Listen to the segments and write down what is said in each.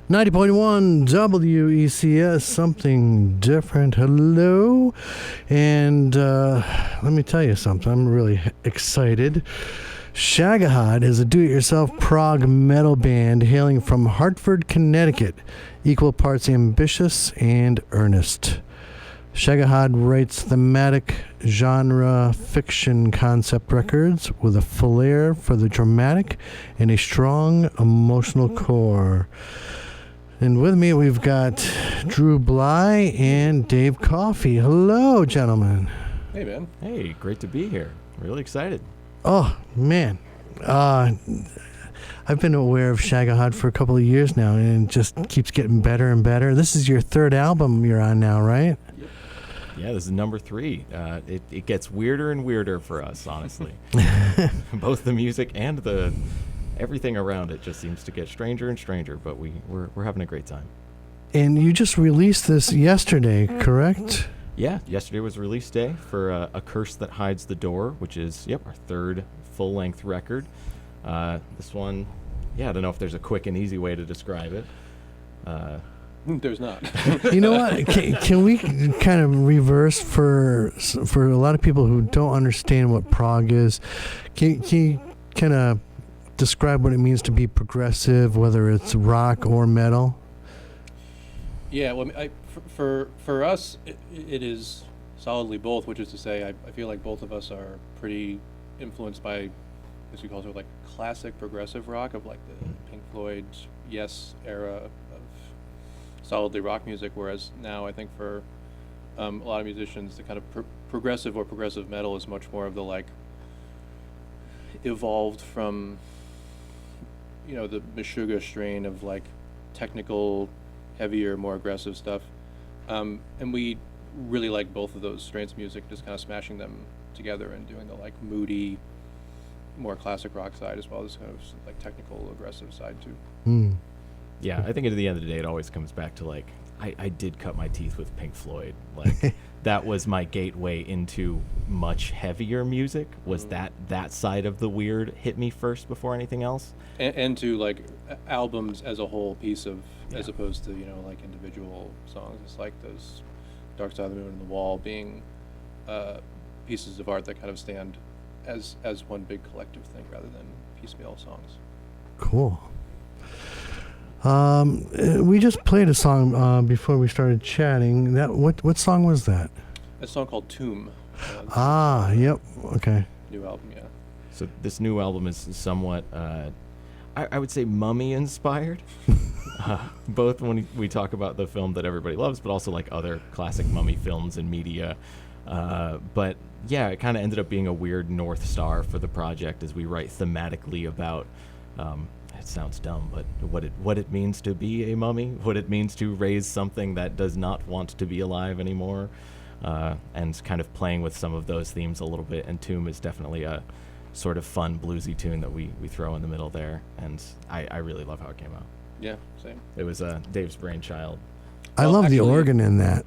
90.1 WECS, something different. Hello. And let me tell you something. I'm really excited. Shagohod is a do-it-yourself prog metal band hailing from Hartford, Connecticut, equal parts ambitious and earnest. Shagohod writes thematic genre fiction concept records with a flair for the dramatic and a strong emotional core. And with me, we've got Drew Bly and Dave Coffey. Hello, gentlemen. Hey, man. Hey, great to be here. Really excited. Oh, man. I've been aware of Shagohod for a couple of years now, and it just keeps getting better and better. This is your third album you're on now, right? Yep. Yeah, this is number 3. It gets weirder and weirder for us, honestly. Both the music and everything around it just seems to get stranger and stranger, but we're having a great time. And you just released this yesterday, correct? Yeah, yesterday was release day for A Curse That Hides the Door, which is, our third full-length record. This one, I don't know if there's a quick and easy way to describe it. There's not. You know what? Can we kind of reverse for a lot of people who don't understand what prog is? Can you kind of describe what it means to be progressive, whether it's rock or metal? Yeah, well, for us, it is solidly both, which is to say, I feel like both of us are pretty influenced by, as we call it, like classic progressive rock of like the Pink Floyd, Yes era of solidly rock music, whereas now I think for a lot of musicians, the kind of progressive or progressive metal is much more of the like evolved from, the Meshuggah strain of like technical, heavier, more aggressive stuff. And we really like both of those strains of music, just kind of smashing them together and doing the like moody, more classic rock side as well as kind of like technical, aggressive side too. Yeah, I think at the end of the day, it always comes back to like, I did cut my teeth with Pink Floyd. Like that was my gateway into much heavier music, was that side of the weird hit me first before anything else. And to like albums as a whole piece of, as opposed to, like individual songs. It's like those Dark Side of the Moon and The Wall being pieces of art that kind of stand as one big collective thing rather than piecemeal songs. Cool. We just played a song before we started chatting. What song was that? A song called Tomb. Yep. Okay. New album, yeah. So this new album is somewhat, I would say, mummy inspired. Both when we talk about the film that everybody loves, but also like other classic mummy films and media. But yeah, it kind of ended up being a weird North Star for the project as we write thematically about, it sounds dumb, but what it means to be a mummy, what it means to raise something that does not want to be alive anymore, and kind of playing with some of those themes a little bit. And Tomb is definitely a sort of fun bluesy tune that we throw in the middle there, and I really love how it came out. Yeah, same. It was Dave's brainchild. I love the organ in that.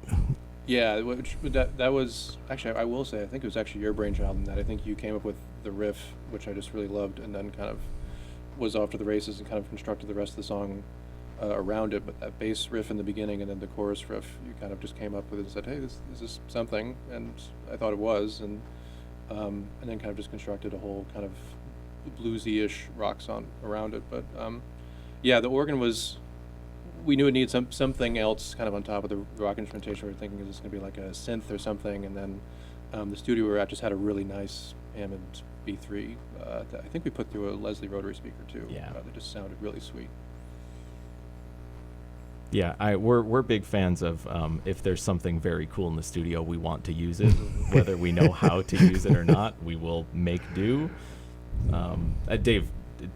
Yeah, that was actually, I will say, I think it was actually your brainchild in that. I think you came up with the riff, which I just really loved, and then kind of was off to the races and kind of constructed the rest of the song around it. But that bass riff in the beginning and then the chorus riff, you kind of just came up with it and said, hey, this is something, and I thought it was, and then kind of just constructed a whole kind of bluesy-ish rock song around it. But yeah, the organ was, we knew it needed something else kind of on top of the rock instrumentation. We were thinking, is this going to be like a synth or something? And then the studio we were at just had a really nice Hammond B3 that I think we put through a Leslie rotary speaker too. Yeah. That just sounded really sweet. Yeah, we're big fans of if there's something very cool in the studio, we want to use it. Whether we know how to use it or not, we will make do. Dave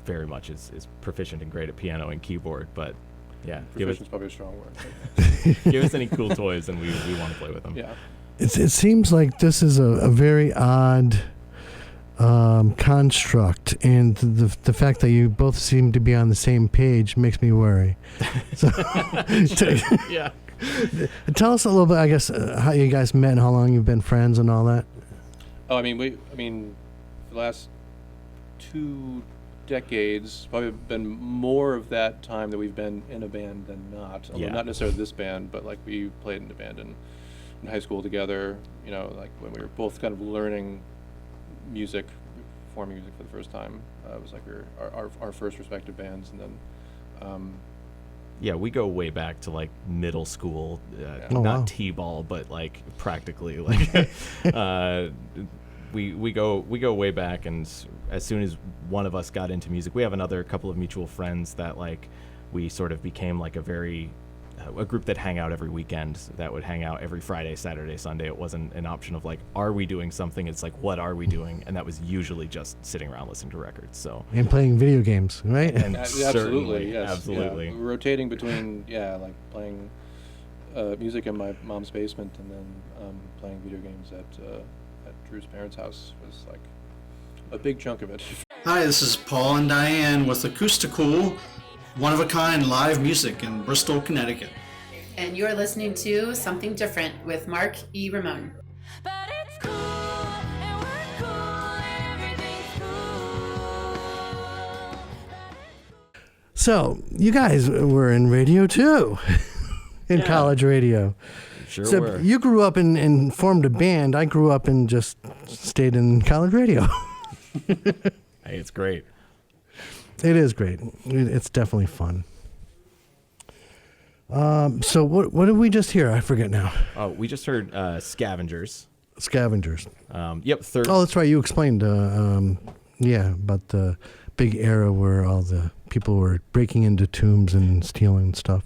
very much is proficient and great at piano and keyboard, but yeah, proficient's probably a strong word. Give us any cool toys and we want to play with them. Yeah. It seems like this is a very odd construct, and the fact that you both seem to be on the same page makes me worry. So, yeah. Tell us a little bit, I guess, how you guys met and how long you've been friends and all that. Oh, I mean, the last 2 decades, probably been more of that time that we've been in a band than not. Although not necessarily this band, but like we played in a band in high school together, you know, like when we were both kind of learning music, performing music for the first time. It was like our first respective bands, and then yeah, we go way back to like middle school, not t-ball, but like practically like we go way back. And as soon as one of us got into music, we have another couple of mutual friends that like we sort of became like a group that hang out every weekend, that would hang out every Friday, Saturday, Sunday. It wasn't an option of like, are we doing something? It's like, what are we doing? And that was usually just sitting around listening to records. So and playing video games, right? And absolutely, yes, absolutely. Yeah. Rotating between like playing music in my mom's basement, and then playing video games at Drew's parents' house was like a big chunk of it. Hi, this is Paul and Diane with Acousticool, one-of-a-kind live music in Bristol, Connecticut. And you're listening to Something Different with Mark E. Ramone. But it's cool, and we're cool, and everything's cool. So, you guys were in radio too, in college radio. Sure So were. you grew up and formed a band. I grew up and just stayed in college radio. Hey, it's great. It is great. It's definitely fun. So what did we just hear? I forget now. Oh, we just heard Scavengers. Scavengers. Yep, third. Oh, that's right. You explained, about the big era where all the people were breaking into tombs and stealing stuff.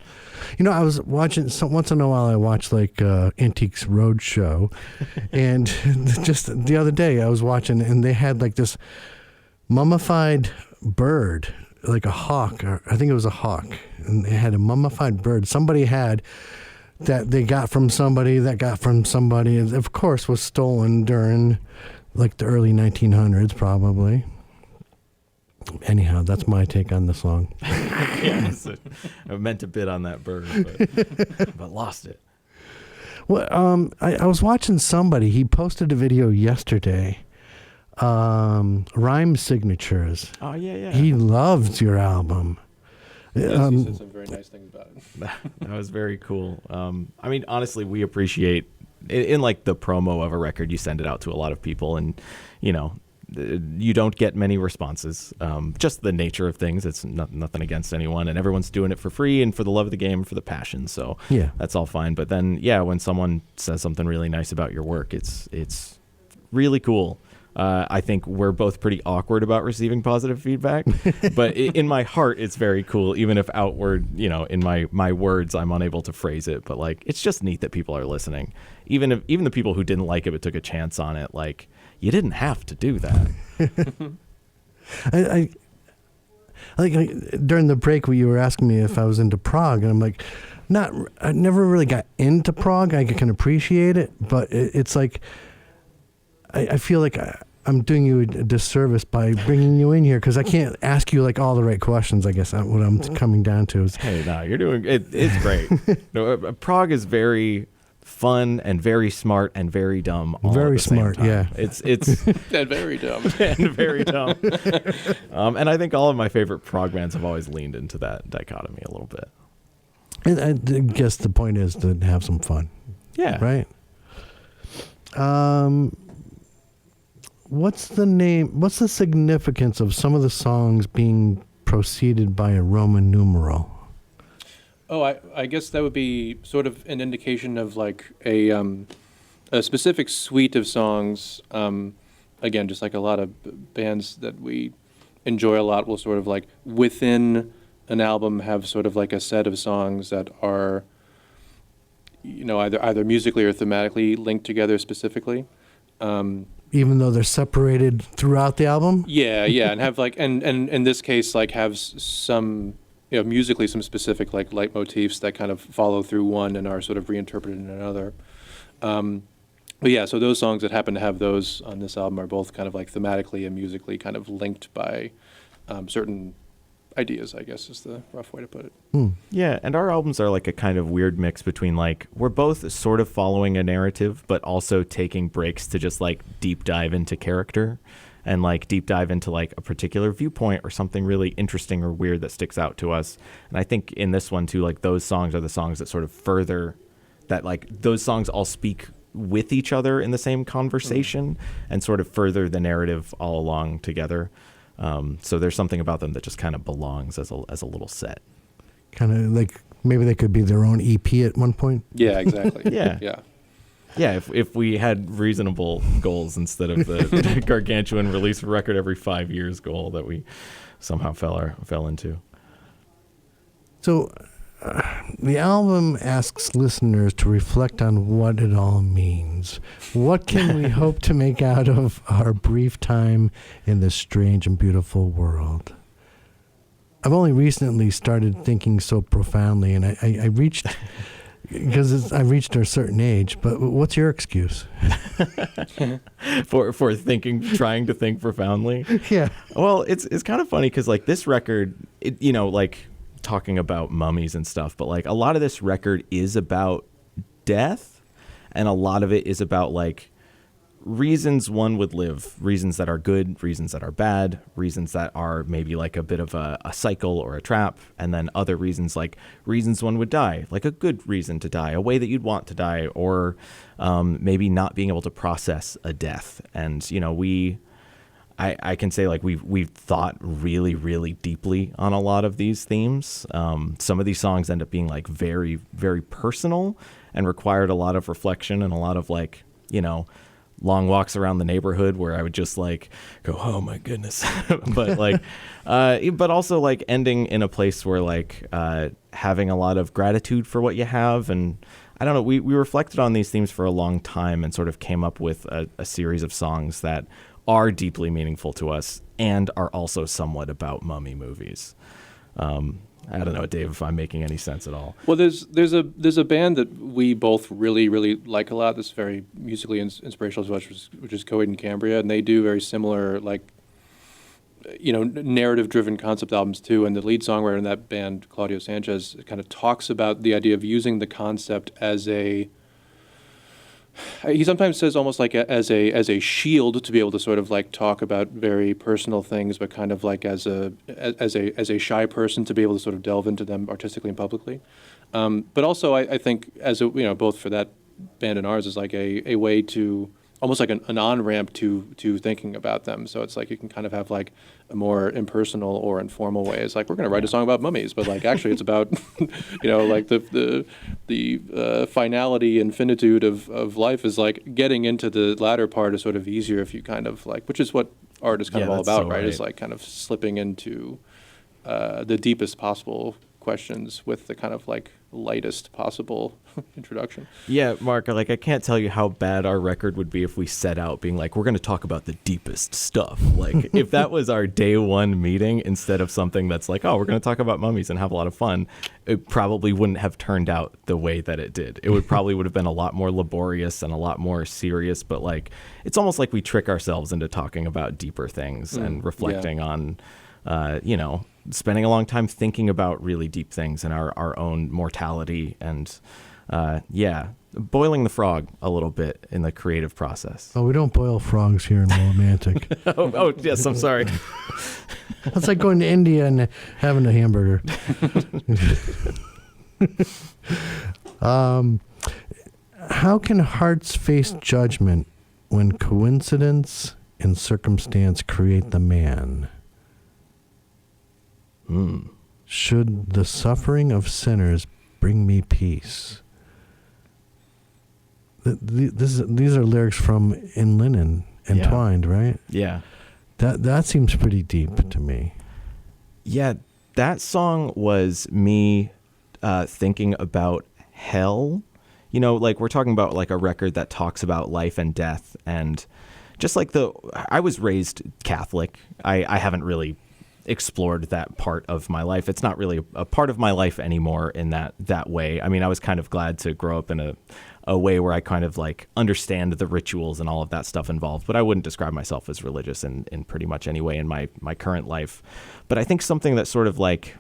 You know, I was watching, once in a while I watch like Antiques Roadshow. And just the other day I was watching, and they had like this mummified bird, like a hawk, or I think it was a hawk. And they had a mummified bird. Somebody had that they got from somebody that got from somebody. And of course was stolen during like the early 1900s probably. Anyhow, that's my take on the song. Yeah, I meant to bid on that bird, but lost it. Well, I was watching somebody. He posted a video yesterday. Rhyme Signatures. Oh, yeah. He loves your album. Yes, he said some very nice things about it. That was very cool. I mean, honestly, we appreciate in like the promo of a record, you send it out to a lot of people, and you know, you don't get many responses. Just the nature of things. It's nothing against anyone, and everyone's doing it for free and for the love of the game, for the passion. So yeah, that's all fine. But then, yeah, when someone says something really nice about your work, it's really cool. I think we're both pretty awkward about receiving positive feedback, but in my heart, it's very cool. Even if outward, you know, in my words, I'm unable to phrase it. But like, it's just neat that people are listening. Even the people who didn't like it but took a chance on it, like, you didn't have to do that. I like during the break where you were asking me if I was into prog, and I'm like, I never really got into prog. I can appreciate it, but it's like, I feel like I'm doing you a disservice by bringing you in here, because I can't ask you like all the right questions. I guess what I'm coming down to is, hey, no, you're doing it. It's great. No, prog is very fun and very smart and very dumb. All very at the same smart, time. yeah. It's And very dumb. and very dumb. And I think all of my favorite prog bands have always leaned into that dichotomy a little bit. and I guess the point is to have some fun. Yeah. Right. What's the significance of some of the songs being preceded by a Roman numeral? Oh, I guess that would be sort of an indication of like a specific suite of songs. Again, just like a lot of bands that we enjoy a lot will sort of like within an album have sort of like a set of songs that are, you know, either musically or thematically linked together specifically. Even though they're separated throughout the album? Yeah, and have like and in this case like have some, you know, musically some specific like leitmotifs that kind of follow through one and are sort of reinterpreted in another. But yeah, so those songs that happen to have those on this album are both kind of like thematically and musically kind of linked by certain ideas, I guess is the rough way to put it. Yeah, and our albums are like a kind of weird mix between like, we're both sort of following a narrative, but also taking breaks to just like deep dive into character. and like deep dive into like a particular viewpoint or something really interesting or weird that sticks out to us. And I think in this one too, like those songs are the songs that sort of further that, like those songs all speak with each other in the same conversation and sort of further the narrative all along together. So there's something about them that just kind of belongs as a little set. Kind of like maybe they could be their own EP at one point. Yeah, exactly. Yeah. Yeah. Yeah, if we had reasonable goals instead of the gargantuan release a record every 5 years goal that we somehow fell into. So the album asks listeners to reflect on what it all means. What can we hope to make out of our brief time in this strange and beautiful world? I've only recently started thinking so profoundly, and I reached... Because I reached a certain age, but what's your excuse? for trying to think profoundly? Yeah. Well, it's kind of funny because like this record, like talking about mummies and stuff, but like a lot of this record is about death, and a lot of it is about like reasons one would live, reasons that are good, reasons that are bad, reasons that are maybe like a bit of a cycle or a trap, and then other reasons like reasons one would die, like a good reason to die, a way that you'd want to die, or maybe not being able to process a death. And I can say like we've thought really, really deeply on a lot of these themes. Some of these songs end up being like very, very personal and required a lot of reflection and a lot of like, long walks around the neighborhood where I would just like go, oh my goodness. But like, but also like ending in a place where like having a lot of gratitude for what you have. And I don't know, we reflected on these themes for a long time and sort of came up with a series of songs that are deeply meaningful to us and are also somewhat about mummy movies. I don't know, Dave, if I'm making any sense at all. Well, there's a band that we both really, really like a lot that's very musically inspirational to us, which is Coheed and Cambria, and they do very similar, like, narrative-driven concept albums too. And the lead songwriter in that band, Claudio Sanchez, kind of talks about the idea of using the concept as he sometimes says almost like as a shield to be able to sort of like talk about very personal things, but kind of like as a shy person to be able to sort of delve into them artistically and publicly. But also I think as both for that band and ours is like a way to almost like an on-ramp to thinking about them. So it's like you can kind of have like a more impersonal or informal way. It's like, we're going to write a song about mummies, but like actually it's about, like the finality and finitude of life is like getting into the latter part is sort of easier if you kind of like, which is what art is kind of all about, so right? right? It's like kind of slipping into the deepest possible questions with the kind of like lightest possible introduction. Yeah, Mark, like I can't tell you how bad our record would be if we set out being like, we're going to talk about the deepest stuff. Like if that was our day one meeting instead of something that's like, oh, we're going to talk about mummies and have a lot of fun, it probably wouldn't have turned out the way that it did. It would have been a lot more laborious and a lot more serious, but like it's almost like we trick ourselves into talking about deeper things and reflecting on spending a long time thinking about really deep things and our own mortality and boiling the frog a little bit in the creative process. Oh, we don't boil frogs here in Romantic. oh yes, I'm sorry. It's like going to India and having a hamburger. How can hearts face judgment when coincidence and circumstance create the man? Should the suffering of sinners bring me peace? These are lyrics from In Linen, Entwined, right? Yeah. That seems pretty deep to me. Yeah, that song was me thinking about hell. Like we're talking about like a record that talks about life and death, and just like I was raised Catholic. I haven't really explored that part of my life. It's not really a part of my life anymore in that way. I mean, I was kind of glad to grow up in a way where I kind of like understand the rituals and all of that stuff involved, but I wouldn't describe myself as religious in pretty much any way in my current life. But I think something that sort of like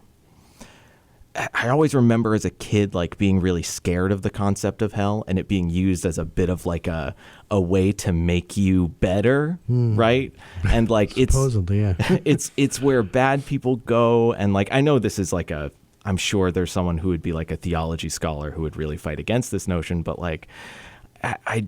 I always remember as a kid like being really scared of the concept of hell and it being used as a bit of like a way to make you better, right? And like it's Supposedly, yeah. it's where bad people go, and like I know this is like I'm sure there's someone who would be like a theology scholar who would really fight against this notion, but like I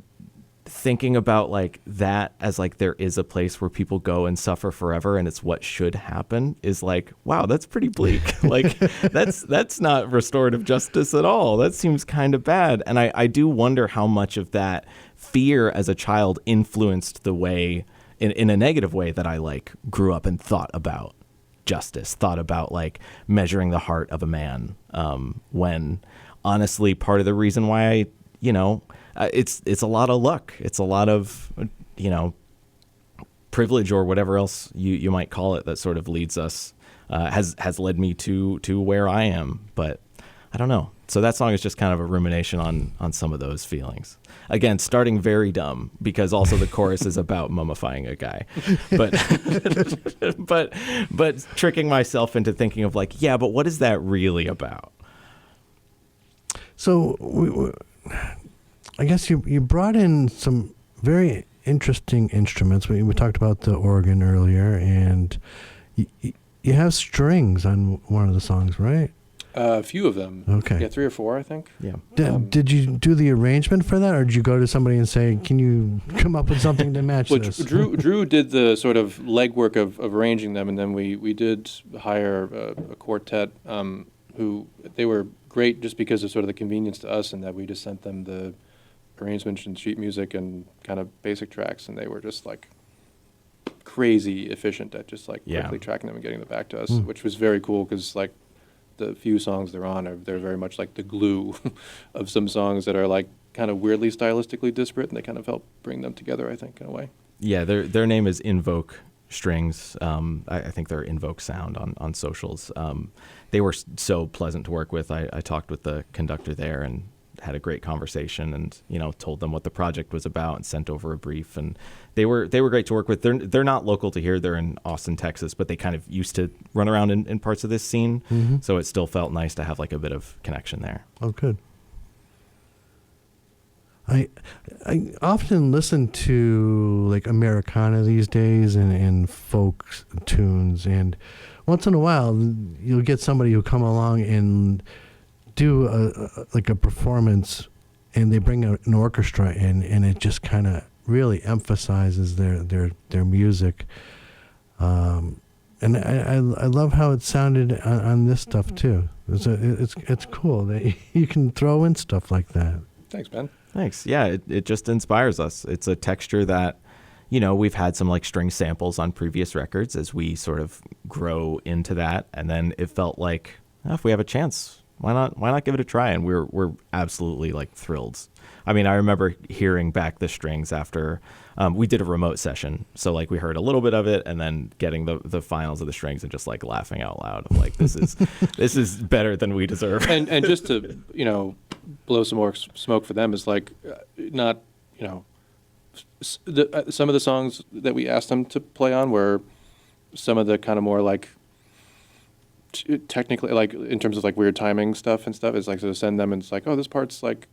thinking about like that as like there is a place where people go and suffer forever and it's what should happen is like, wow, that's pretty bleak. Like that's not restorative justice at all. That seems kind of bad. And I do wonder how much of that fear as a child influenced the way in a negative way that I like grew up and thought about justice, thought about like measuring the heart of a man, when honestly part of the reason why I, it's a lot of luck. It's a lot of, privilege or whatever else you might call it that sort of leads us, has led me to where I am. But I don't know. So that song is just kind of a rumination on some of those feelings. Again, starting very dumb because also the chorus is about mummifying a guy, but tricking myself into thinking of like, yeah, but what is that really about? So I guess you brought in some very interesting instruments. We talked about the organ earlier, and you have strings on one of the songs, right? A few of them. Okay. Yeah, 3 or 4, I think. Yeah. Did you do the arrangement for that, or did you go to somebody and say, "Can you come up with something to match Well, this?" Drew did the sort of legwork of arranging them, and then we did hire a quartet who they were great just because of sort of the convenience to us, and that we just sent them the arrangements and sheet music and kind of basic tracks, and they were just like crazy efficient at just like quickly tracking them and getting them back to us, which was very cool because like the few songs they're on they're very much like the glue of some songs that are like kind of weirdly stylistically disparate, and they kind of help bring them together, I think, in a way. Yeah, their name is Invoke Strings. I think they're Invoke Sound on socials. They were so pleasant to work with. I talked with the conductor there and had a great conversation, and told them what the project was about and sent over a brief, and they were great to work with. They're not local to here. They're in Austin, Texas, but they kind of used to run around in parts of this scene, so it still felt nice to have like a bit of connection there. Oh, good. I often listen to like Americana these days and folk tunes, and once in a while you'll get somebody who come along and do a performance, and they bring an orchestra in, and it just kind of really emphasizes their music. And I love how it sounded on this stuff too. It's cool that you can throw in stuff like that. Thanks, Ben. Thanks. Yeah, it just inspires us. It's a texture that, we've had some like string samples on previous records as we sort of grow into that, and then it felt like, if we have a chance, why not give it a try? And we're absolutely like thrilled. I mean, I remember hearing back the strings after we did a remote session. So like we heard a little bit of it and then getting the finals of the strings and just like laughing out loud. I'm like, this is better than we deserve. And just to, blow some more smoke for them is like not, some of the songs that we asked them to play on were some of the kind of more like technically, like in terms of like weird timing stuff and stuff, is like to send them and it's like, oh, this part's like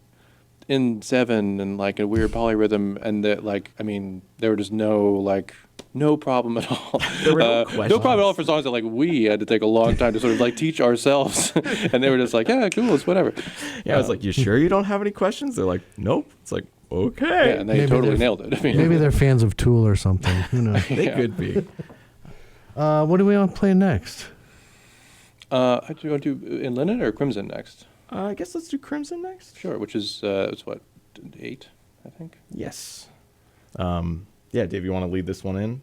in 7 and like a weird polyrhythm, and that like, I mean, there were just no problem at all. There were no no problem at all for songs that like we had to take a long time to sort of like teach ourselves, and they were just like, yeah, cool, it's whatever. Yeah, I was like, you sure you don't have any questions? They're like, nope. It's like, okay. Yeah, and they totally nailed it. I mean, maybe they're fans of Tool or something. Who knows? They could be. What do we want to play next? Do you want to do In Linen or Crimson next? I guess let's do Crimson next. Sure, which is it's what, 8, I think. Yes. Yeah, Dave, you want to lead this one in?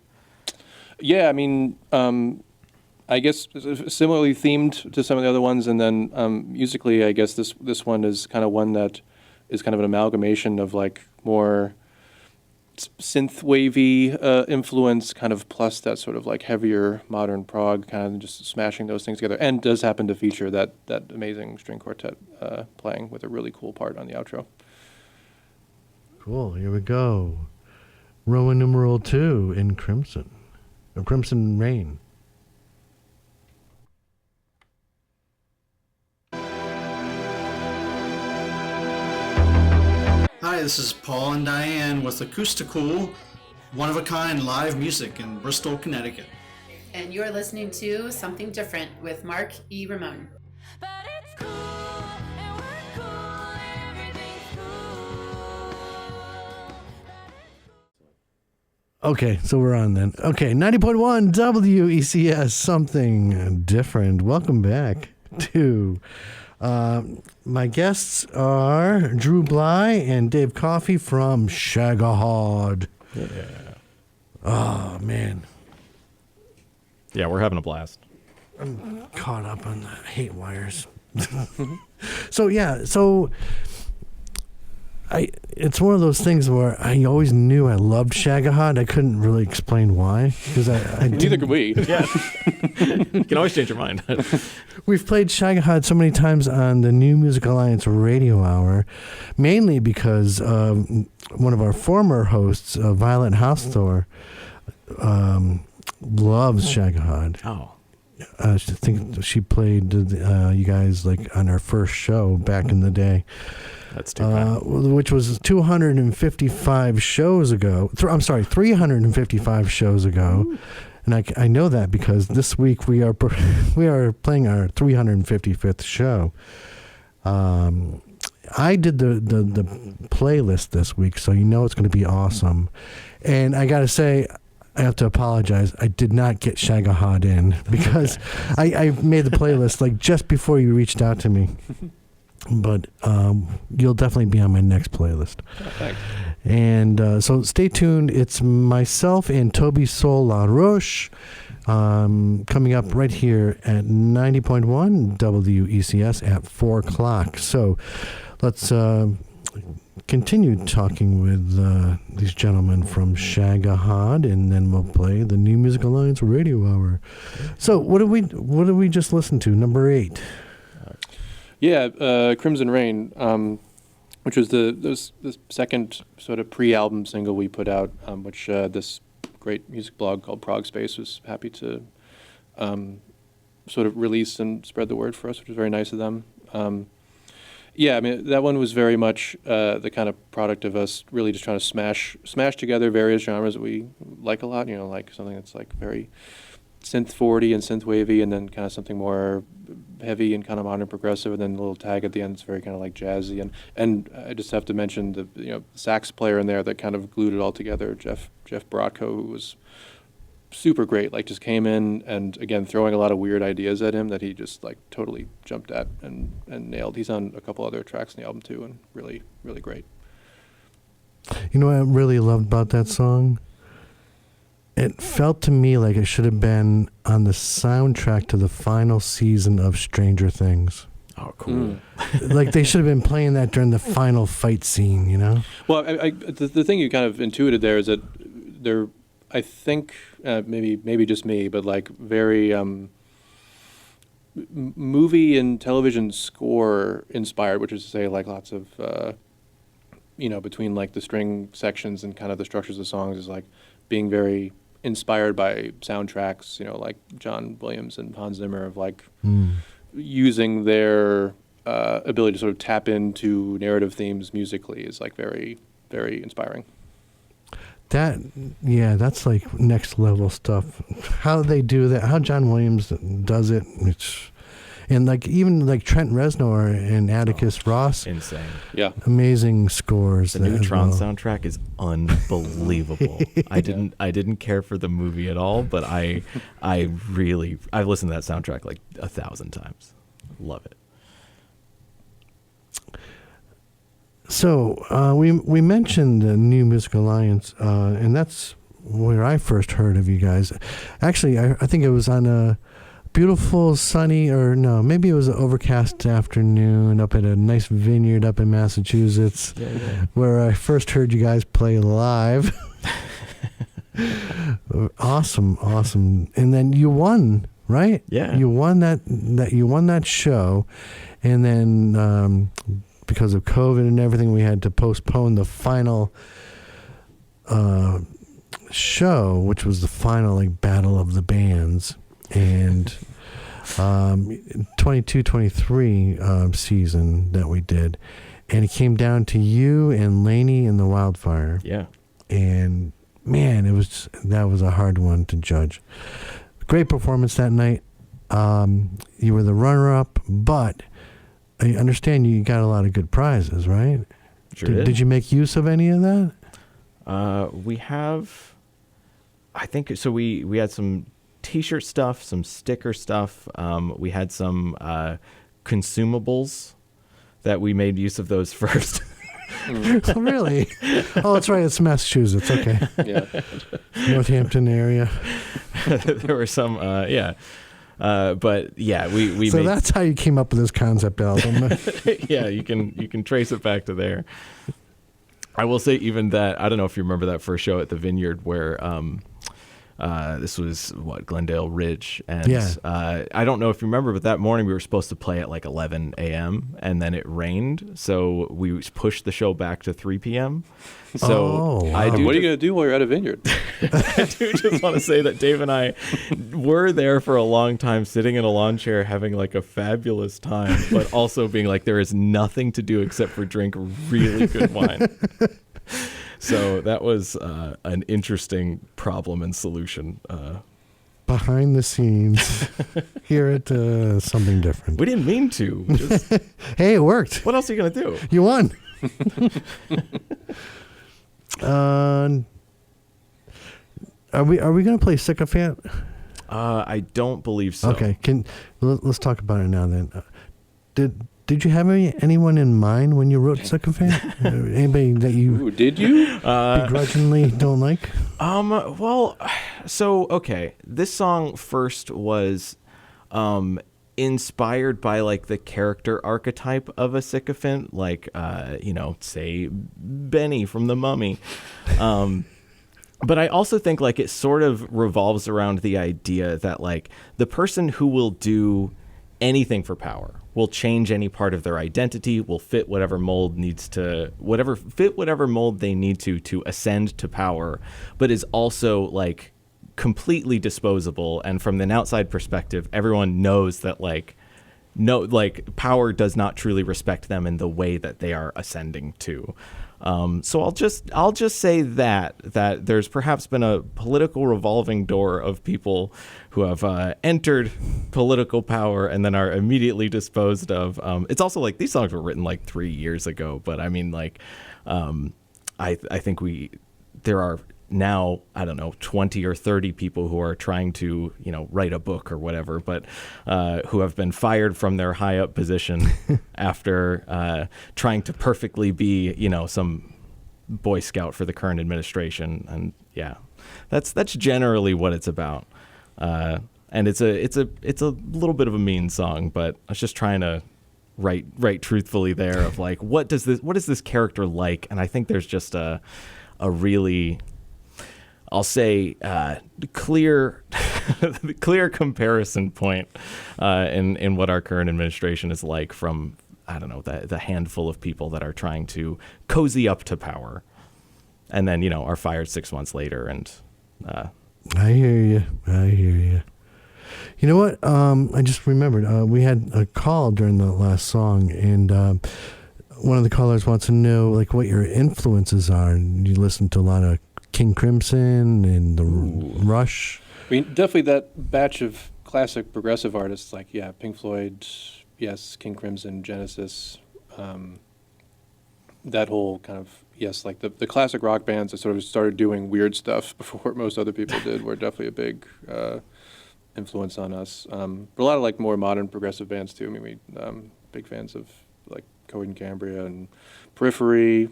Yeah, I mean, I guess similarly themed to some of the other ones, and then musically, I guess this one is kind of one that is kind of an amalgamation of like more synth-wavy influence, kind of plus that sort of like heavier modern prog, kind of just smashing those things together, and does happen to feature that amazing string quartet playing with a really cool part on the outro. Cool, here we go. Roman numeral 2 in Crimson. Or Crimson Rain. Hi, this is Paul and Diane with Acousticool, one-of-a-kind live music in Bristol, Connecticut. And you're listening to Something Different with Mark E. Ramone. But it's cool, and we're cool, everything's cool. Okay, so we're on then. Okay, 90.1 WECS, Something Different. Welcome back to... my guests are Drew Bly and Dave Coffey from Shagohod. Yeah. Oh, man. Yeah, we're having a blast. I'm caught up on the hate wires. So it's one of those things where I always knew I loved Shagohod. I couldn't really explain why. Because I Neither could we. Yeah. You can always change your mind. We've played Shagohod so many times on the New Music Alliance radio hour, mainly because one of our former hosts, Violet Housethor, loves Shagohod. Oh. I think she played you guys like on our first show back in the day. That's too bad. Which was 255 shows ago. 355 shows ago. Ooh. And I know that because this week we are playing our 355th show. I did the playlist this week, so you know it's going to be awesome. And I got to say, I have to apologize. I did not get Shagohod in because I made the playlist like just before you reached out to me. But you'll definitely be on my next playlist. Oh, thanks. And so stay tuned. It's myself and Toby Sol LaRoche coming up right here at 90.1 WECS at 4 o'clock. So let's continue talking with these gentlemen from Shagohod, and then we'll play the New Music Alliance Radio Hour. So what did we just listen to? Number 8. Yeah, Crimson Rain, which was the second sort of pre-album single we put out, which this great music blog called Prog Space was happy to sort of release and spread the word for us, which was very nice of them. Yeah, I mean, that one was very much the kind of product of us really just trying to smash together various genres that we like a lot, you know, like something that's like very synth-40 and synth-wavy, and then kind of something more heavy and kind of modern progressive, and then a little tag at the end. It's very kind of like jazzy, and I just have to mention the sax player in there that kind of glued it all together, Jeff Brodko, who was super great. Like just came in and again throwing a lot of weird ideas at him that he just like totally jumped at and nailed. He's on a couple other tracks in the album too, and really really great. You know what I really loved about that song? It felt to me like it should have been on the soundtrack to the final season of Stranger Things. Oh, cool. Like they should have been playing that during the final fight scene, you know? Well, the thing you kind of intuited there is that they're, I think, maybe just me, but like very movie and television score inspired, which is to say like lots of, between like the string sections and kind of the structures of songs is like being very inspired by soundtracks, like John Williams and Hans Zimmer of like using their ability to sort of tap into narrative themes musically is like very, very inspiring. That's like next level stuff. How they do that, how John Williams does it, and like even like Trent Reznor and Atticus Ross, insane. Yeah, amazing scores. The new Tron soundtrack is unbelievable. I didn't care for the movie at all, but I've listened to that soundtrack like 1,000 times. Love it. So we mentioned the New Music Alliance, and that's where I first heard of you guys. Actually, I think it was on a beautiful sunny, or no, maybe it was an overcast afternoon up at a nice vineyard up in Massachusetts, where I first heard you guys play live. Awesome. And then you won, right? Yeah. You won that show, and then because of COVID and everything, we had to postpone the final show, which was the final like battle of the bands. And 22-23 season that we did, and it came down to you and Lainey in the Wildfire. Yeah. And man, that was a hard one to judge. Great performance that night. You were the runner-up, but I understand you got a lot of good prizes, right? Sure did. Did you make use of any of that? We have, I think, so we had some T-shirt stuff, some sticker stuff. We had some consumables that we made use of those first. Oh, really? Oh, that's right. It's Massachusetts. Okay. Yeah. Northampton area. There were some, yeah. But yeah, we So made, that's how you came up with this concept album. yeah, you can trace it back to there. I will say even that, I don't know if you remember that first show at the Vineyard where this was Glendale Ridge, and Yeah. I don't know if you remember, but that morning we were supposed to play at like 11 a.m. and then it rained, so we pushed the show back to 3 p.m. So Oh, wow. I do. What are you going to do while you're at a vineyard? I do just want to say that Dave and I were there for a long time, sitting in a lawn chair, having like a fabulous time, but also being like, there is nothing to do except for drink really good wine. So that was an interesting problem and solution. Behind the scenes, here at Something Different. We didn't mean to. Just, Hey, it worked. what else are you going to do? You won. Are we going to play Sycophant? I don't believe so. Okay. Let's talk about it now then. Did you have anyone in mind when you wrote Sycophant? Anybody that you Ooh, did you? begrudgingly don't like? Well, so, okay. This song first was inspired by like the character archetype of a sycophant, like, say Benny from The Mummy. But I also think like it sort of revolves around the idea that like the person who will do anything for power, will change any part of their identity, will fit whatever mold they need to ascend to power, but is also like completely disposable. And from an outside perspective, everyone knows that power does not truly respect them in the way that they are ascending to. So I'll just say that there's perhaps been a political revolving door of people who have entered political power and then are immediately disposed of. It's also like these songs were written like 3 years ago, but I mean like I think there are now, I don't know, 20 or 30 people who are trying to, write a book or whatever, but who have been fired from their high up position after trying to perfectly be, some Boy Scout for the current administration. And yeah, that's generally what it's about. And it's a little bit of a mean song, but I was just trying to write truthfully there of like, what is this character like? And I think there's just a really, I'll say, clear comparison point in what our current administration is like from, I don't know, the handful of people that are trying to cozy up to power and then, are fired 6 months later. And I hear you. You know what? I just remembered. We had a call during the last song, and one of the callers wants to know like what your influences are. And you listen to a lot of King Crimson and the Rush. I mean, definitely that batch of classic progressive artists like, Pink Floyd, yes, King Crimson, Genesis, that whole kind of, like the classic rock bands that sort of started doing weird stuff before most other people did were definitely a big influence on us. But a lot of like more modern progressive bands too. I mean, we big fans of like Coheed and Cambria and Periphery.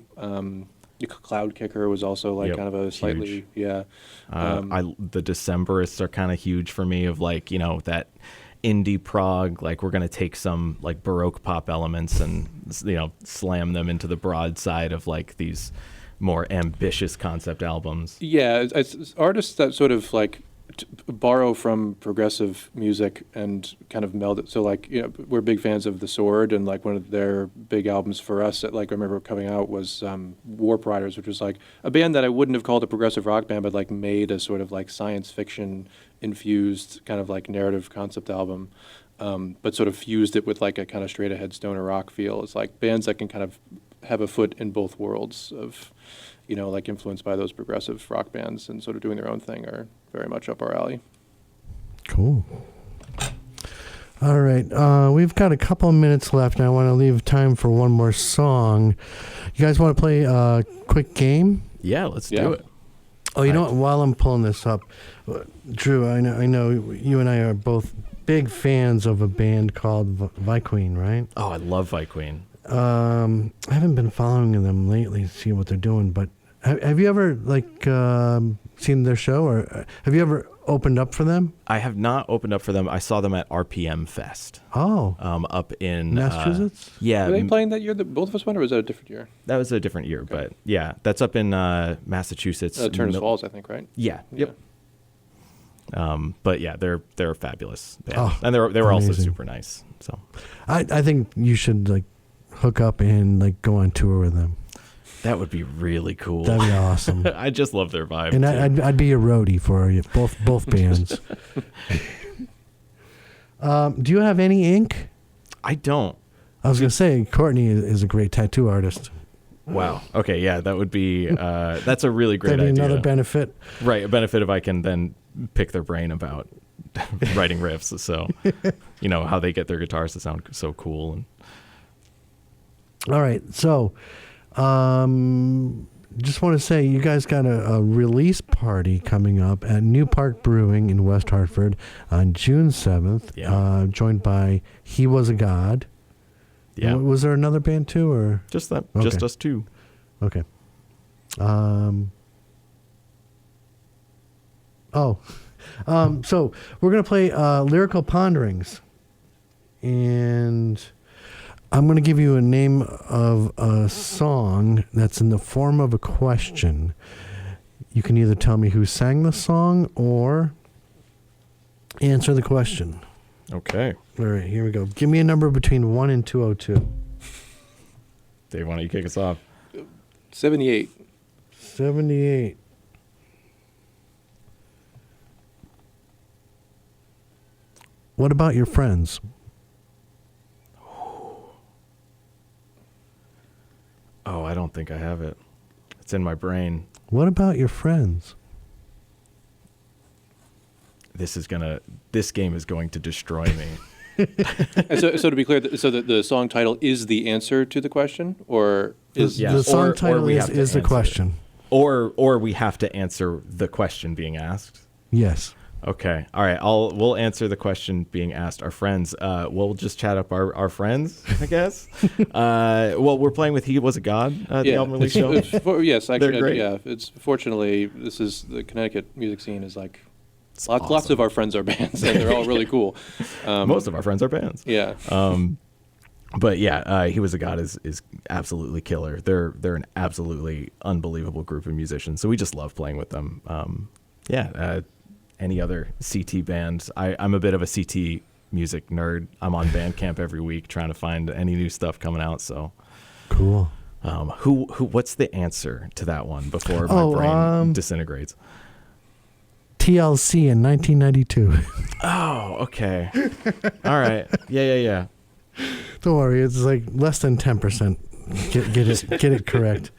Cloud Kicker was also like kind of a slightly huge. The Decemberists are kind of huge for me of like that indie prog, like we're gonna take some like Baroque pop elements and slam them into the broadside of like these more ambitious concept albums. It's artists that sort of like borrow from progressive music and kind of meld it. So like, we're big fans of The Sword, and like one of their big albums for us that like I remember coming out was Warp Riders, which was like a band that I wouldn't have called a progressive rock band, but like made a sort of like science fiction infused kind of like narrative concept album, but sort of fused it with like a kind of straight ahead stoner rock feel. It's like bands that can kind of have a foot in both worlds of, like influenced by those progressive rock bands and sort of doing their own thing are very much up our alley. Cool. All right. We've got a couple of minutes left, and I want to leave time for one more song. You guys want to play a quick game? Yeah, let's do it. Oh, you know what? While I'm pulling this up, Drew, I know you and I are both big fans of a band called Viqueen, right? Oh, I love Viqueen. I haven't been following them lately to see what they're doing, but have you ever seen their show, or have you ever opened up for them? I have not opened up for them. I saw them at RPM Fest. Oh, up in Massachusetts. Yeah, Were they playing that year that both of us went, or was that a different year? that was a different year, but yeah, that's up in Massachusetts. Turners Falls, I think, right? Yeah. Yep. But yeah, they're a fabulous band, Oh, and they were also amazing. super nice. So I think you should hook up and go on tour with them. that would be really cool. That'd be awesome. I just love their vibe. And too. I'd be a roadie for you, both bands. Do you have any ink? I don't. I was gonna say Courtney is a great tattoo artist. Wow. Okay. Yeah, that would be. That's a really great That'd be idea. another benefit. Right. A benefit if I can then pick their brain about writing riffs. So, how they get their guitars to sound so cool. And All right, so just want to say you guys got a release party coming up at New Park Brewing in West Hartford on June 7th, joined by He Was a God. yeah, Was there another band too, or? just that, Okay. just us two. Okay. So we're going to play Lyrical Ponderings. And I'm going to give you a name of a song that's in the form of a question. You can either tell me who sang the song or answer the question. Okay. All right, here we go. Give me a number between 1 and 202. Dave, why don't you kick us off? 78. 78. What about your friends? Oh, I don't think I have it. It's in my brain. What about your friends? This game is going to destroy me. And so to be clear, so the song title is the answer to the question, or is Yeah. The song or title we is have to the answer question. Or we have to answer the question being asked. Yes. Okay. All right. We'll answer the question being asked. Our friends. We'll just chat up our friends, I guess. Well, we're playing with He Was a God, the album release show. Yes, actually, They're great. yeah. It's fortunately this is the Connecticut music scene is like lots awesome. of our friends are bands, and they're all really cool. Most of our friends are bands. Yeah. But yeah, He Was a God is absolutely killer. They're an absolutely unbelievable group of musicians. So we just love playing with them. Any other CT bands? I'm a bit of a CT music nerd. I'm on Bandcamp every week trying to find any new stuff coming out. So Cool. what's the answer to that one before my brain disintegrates? TLC in 1992. Oh, okay. All right. Yeah. Don't worry, it's like less than 10%. Get it correct.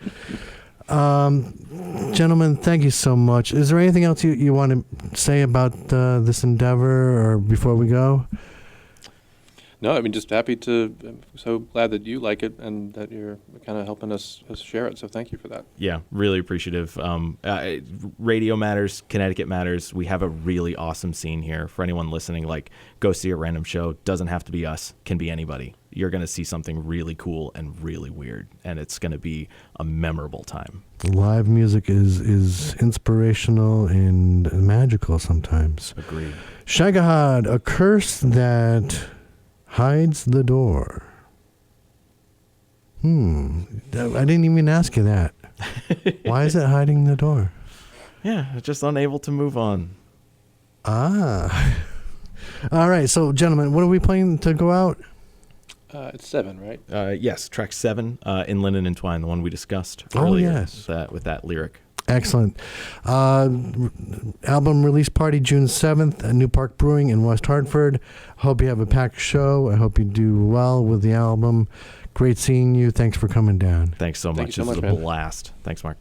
Gentlemen, thank you so much. Is there anything else you want to say about this endeavor, or before we go? No, I mean, just happy to. I'm so glad that you like it and that you're kind of helping us share it. So thank you for that. Yeah, really appreciative. Radio matters. Connecticut matters. We have a really awesome scene here. For anyone listening, go see a random show. Doesn't have to be us. Can be anybody. You're going to see something really cool and really weird, and it's going to be a memorable time. Live music is inspirational and magical sometimes. Agreed. Shagohod, a curse that hides the door. I didn't even ask you that. Why is it hiding the door? Yeah, just unable to move on. Ah. All right, so gentlemen, what are we playing to go out? It's 7, right? Yes, track 7, In Linen and Twine, the one we discussed Oh, earlier. yes. With that lyric. Excellent. Album release party June 7th at New Park Brewing in West Hartford. Hope you have a packed show. I hope you do well with the album. Great seeing you. Thanks for coming down. Thanks so Thank much. you so This is much, a man. blast. Thanks, Mark.